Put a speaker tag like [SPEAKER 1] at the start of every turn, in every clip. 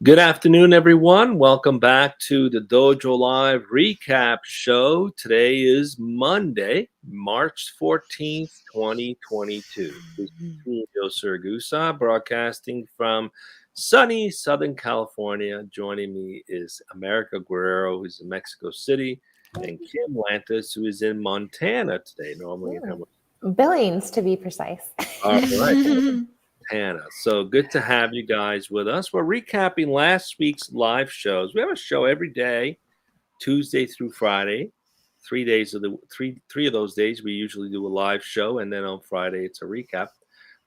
[SPEAKER 1] Good afternoon, everyone. Welcome back to the Dojo Live recap show. Today is Monday, March 14th, 2022. This is Julio Siragusa broadcasting from sunny Southern California. Joining me is America Guerrero, who's in Mexico City, and Kim Lantis, who is in Montana today. Normally in
[SPEAKER 2] Billings, to be precise.
[SPEAKER 1] All right. Hannah. So good to have you guys with us. We're recapping last week's live shows. We have a show every day, Tuesday through Friday. 3 days of the three of those days we usually do a live show, and then on Friday it's a recap.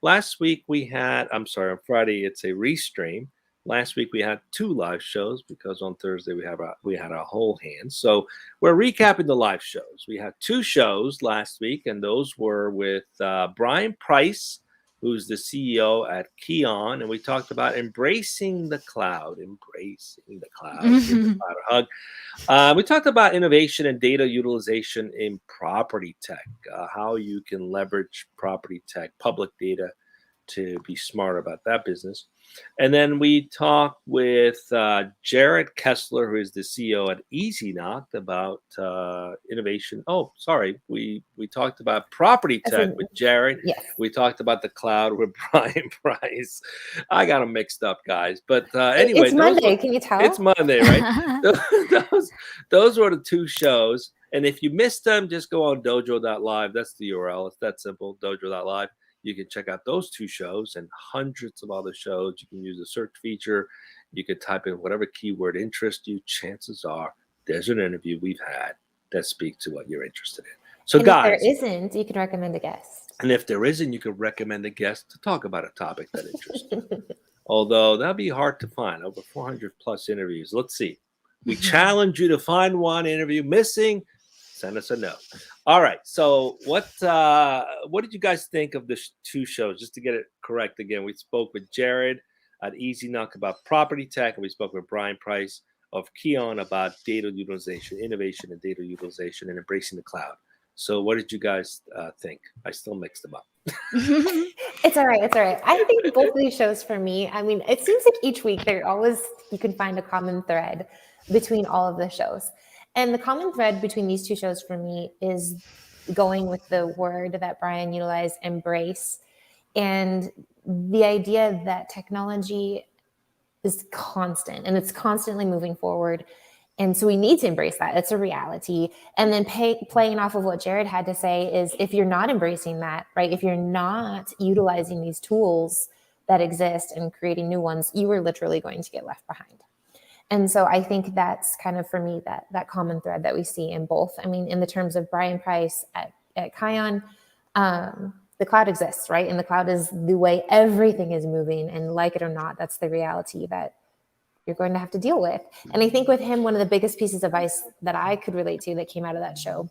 [SPEAKER 1] Last week on Friday it's a restream. Last week we had 2 live shows because on Thursday we had a whole hand. So we're recapping the live shows. We had 2 shows last week, and those were with Brian Price, who's the CEO at Kion, and we talked about embracing the cloud, give the cloud a hug. We talked about innovation and data utilization in property tech, how you can leverage property tech, public data, to be smart about that business. And then we talked with Jared Kessler, who is the CEO at Easyknock, about innovation. Oh, sorry. We talked about property tech with Jared.
[SPEAKER 2] Yes.
[SPEAKER 1] We talked about the cloud with Brian Price. I got them mixed up, guys. But anyway.
[SPEAKER 2] It's Monday. Can you tell?
[SPEAKER 1] It's Monday, right? those were the 2 shows. And if you missed them, just go on dojo.live. That's the URL. It's that simple, dojo.live. You can check out those 2 shows and hundreds of other shows. You can use the search feature. You can type in whatever keyword interests you. Chances are there's an interview we've had that speaks to what you're interested in. So, guys,
[SPEAKER 2] if there isn't, you can recommend a guest.
[SPEAKER 1] And if there isn't, you can recommend a guest to talk about a topic that interests you. Although that'd be hard to find. Over 400 plus interviews. Let's see. We challenge you to find one interview missing. Send us a note. All right. So what did you guys think of the 2 shows? Just to get it correct again, we spoke with Jared at Easyknock about property tech, and we spoke with Brian Price of Kion about data utilization, innovation and data utilization, and embracing the cloud. So what did you guys think? I still mixed them up.
[SPEAKER 2] It's all right. It's all right. I think both of these shows for me, I mean, it seems like each week you can find a common thread between all of the shows. And the common thread between these 2 shows for me is going with the word that Brian utilized, embrace, and the idea that technology is constant and it's constantly moving forward. And so we need to embrace that. It's a reality. And then playing off of what Jared had to say is, if you're not embracing that, right, if you're not utilizing these tools that exist and creating new ones, you are literally going to get left behind. And so I think that's kind of, for me, that common thread that we see in both. I mean, in the terms of Brian Price at Kion, the cloud exists, right? And the cloud is the way everything is moving. And like it or not, that's the reality that you're going to have to deal with. And I think with him, one of the biggest pieces of advice that I could relate to that came out of that show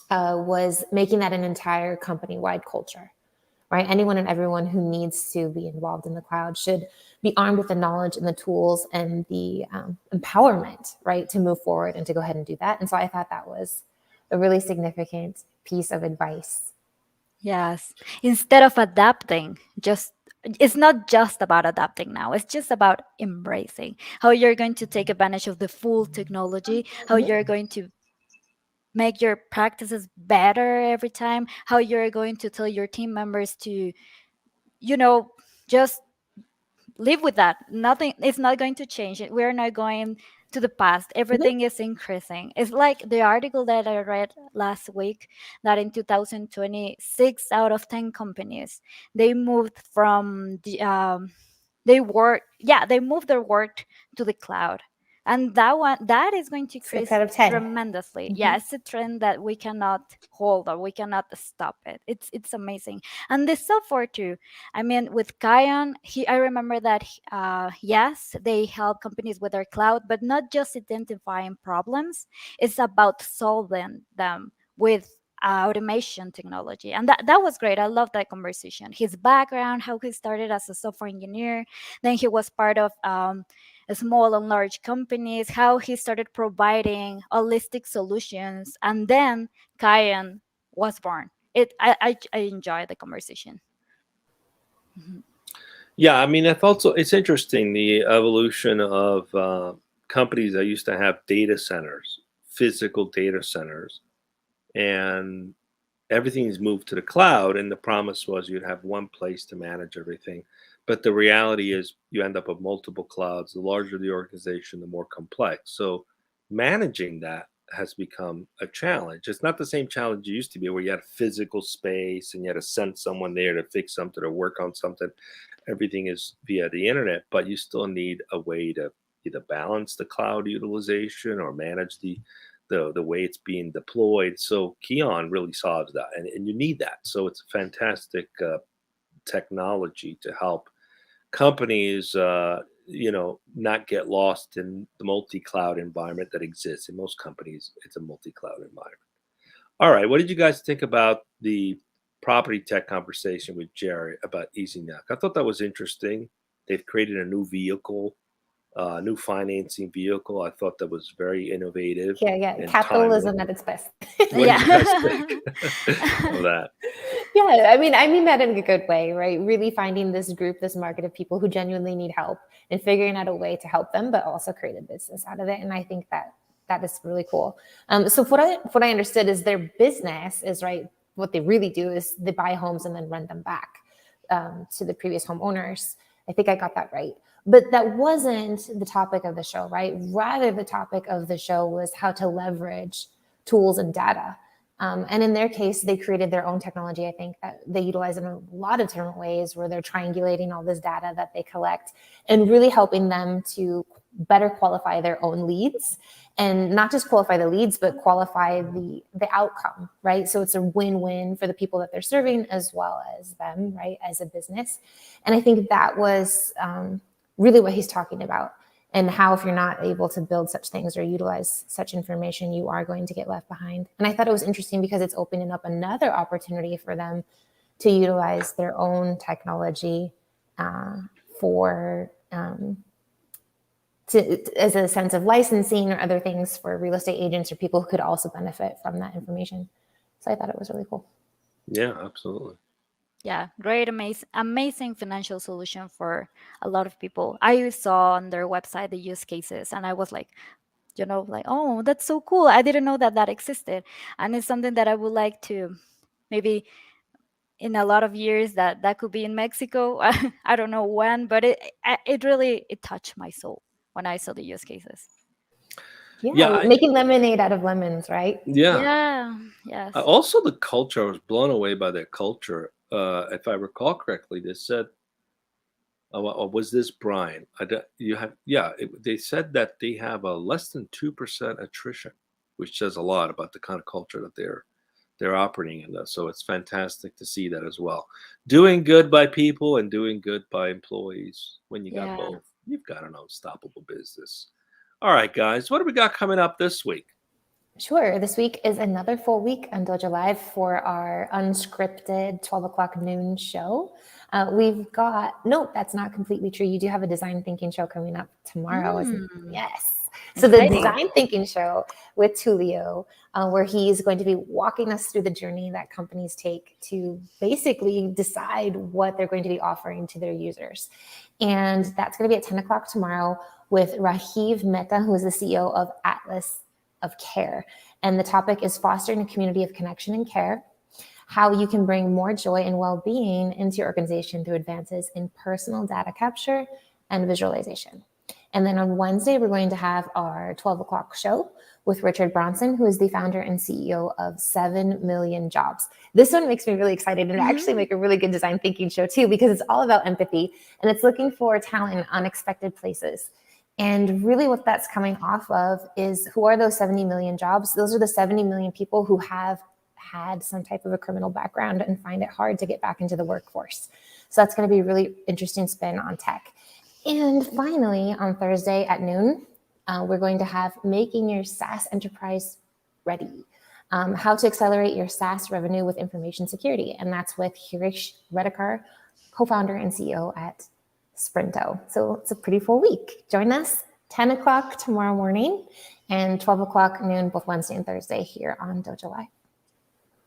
[SPEAKER 2] was making that an entire company-wide culture. Right? Anyone and everyone who needs to be involved in the cloud should be armed with the knowledge and the tools and the empowerment, right, to move forward and to go ahead and do that. And so I thought that was a really significant piece of advice.
[SPEAKER 3] Yes. Instead of adapting, it's not just about adapting now. It's just about embracing how you're going to take advantage of the full technology, how you're going to make your practices better every time, how you're going to tell your team members to, just live with that. Nothing, it's not going to change it. We're not going to the past. Everything is increasing. It's like the article that I read last week that in 2020, 6 out of 10 companies, they moved from they moved their work to the cloud. And that is going to increase tremendously. Yeah, it's a trend that we cannot hold or we cannot stop it. It's amazing. And the software too. I mean, with Kion, I remember that yes, they help companies with their cloud, but not just identifying problems. It's about solving them with automation technology. And that was great. I love that conversation. His background, how he started as a software engineer, then he was part of small and large companies, how he started providing holistic solutions, and then Kion was born. I enjoyed the conversation.
[SPEAKER 1] Yeah, I mean, it's interesting the evolution of companies that used to have data centers, physical data centers, and everything's moved to the cloud. And the promise was you'd have one place to manage everything. But the reality is you end up with multiple clouds. The larger the organization, the more complex. So managing that has become a challenge. It's not the same challenge it used to be where you had a physical space and you had to send someone there to fix something or work on something. Everything is via the internet, but you still need a way to either balance the cloud utilization or manage the way it's being deployed. So Kion really solves that, and you need that. So it's a fantastic technology to help companies, not get lost in the multi-cloud environment that exists. In most companies, it's a multi-cloud environment. All right, what did you guys think about the property tech conversation with Jerry about Easyknock? I thought that was interesting. They've created a new vehicle, new financing vehicle. I thought that was very innovative
[SPEAKER 2] Yeah,
[SPEAKER 1] and timely.
[SPEAKER 2] capitalism at its best.
[SPEAKER 1] What did you guys
[SPEAKER 3] Yeah.
[SPEAKER 1] think of that?
[SPEAKER 2] Yeah, I mean that in a good way, right? Really finding this group, this market of people who genuinely need help and figuring out a way to help them, but also create a business out of it. And I think that is really cool. So what I understood is their business is right. What they really do is they buy homes and then rent them back to the previous homeowners. I think I got that right. But that wasn't the topic of the show, right? Rather, the topic of the show was how to leverage tools and data. And in their case, they created their own technology. I think that they utilize it in a lot of different ways where they're triangulating all this data that they collect and really helping them to better qualify their own leads, and not just qualify the leads, but qualify the outcome, right? So it's a win-win for the people that they're serving as well as them, right, as a business. And I think that was really what he's talking about, and how if you're not able to build such things or utilize such information, you are going to get left behind. And I thought it was interesting because it's opening up another opportunity for them to utilize their own technology for as a sense of licensing or other things for real estate agents or people who could also benefit from that information. So I thought it was really cool.
[SPEAKER 1] Yeah, absolutely.
[SPEAKER 3] Yeah, great, amazing financial solution for a lot of people. I saw on their website the use cases, and I was like, like, oh, that's so cool. I didn't know that existed, and it's something that I would like to maybe in a lot of years that could be in Mexico. I don't know when, but it really it touched my soul when I saw the use cases.
[SPEAKER 2] Yeah,
[SPEAKER 1] Yeah,
[SPEAKER 2] making lemonade out of lemons, right?
[SPEAKER 1] yeah.
[SPEAKER 3] Yeah. Yes.
[SPEAKER 1] Also, the culture. I was blown away by their culture. If I recall correctly, they said, or was this Brian? You have, yeah. They said that they have a less than 2% attrition, which says a lot about the kind of culture that they're operating in. So it's fantastic to see that as well. Doing good by people and doing good by employees. When you got
[SPEAKER 3] Yeah.
[SPEAKER 1] both, you've got an unstoppable business. All right, guys, what do we got coming up this week?
[SPEAKER 2] Sure. This week is another full week on Dojo Live for our unscripted 12 o'clock noon show. We've got, no, that's not completely true. You do have a design thinking show coming up tomorrow, isn't it? Yes. So the
[SPEAKER 3] Exciting.
[SPEAKER 2] design thinking show with Tulio, where he's going to be walking us through the journey that companies take to basically decide what they're going to be offering to their users. And that's going to be at 10 o'clock tomorrow with Rajiv Mehta, who is the CEO of Atlas of Care. And the topic is fostering a community of connection and care, how you can bring more joy and well-being into your organization through advances in personal data capture and visualization. And then on Wednesday, we're going to have our 12 o'clock show with Richard Bronson, who is the founder and CEO of 7 Million Jobs. This one makes me really excited and actually make a really good design thinking show too, because it's all about empathy and it's looking for talent in unexpected places. And really what that's coming off of is, who are those 70 million jobs? Those are the 70 million people who have had some type of a criminal background and find it hard to get back into the workforce. So that's going to be a really interesting spin on tech. And finally, on Thursday at noon, we're going to have Making Your SaaS Enterprise Ready. How to accelerate your SaaS revenue with information security. And that's with Hirish Redekar, co-founder and CEO at Sprinto. So it's a pretty full week. Join us 10 o'clock tomorrow morning and 12 o'clock noon, both Wednesday and Thursday here on Dojo Live.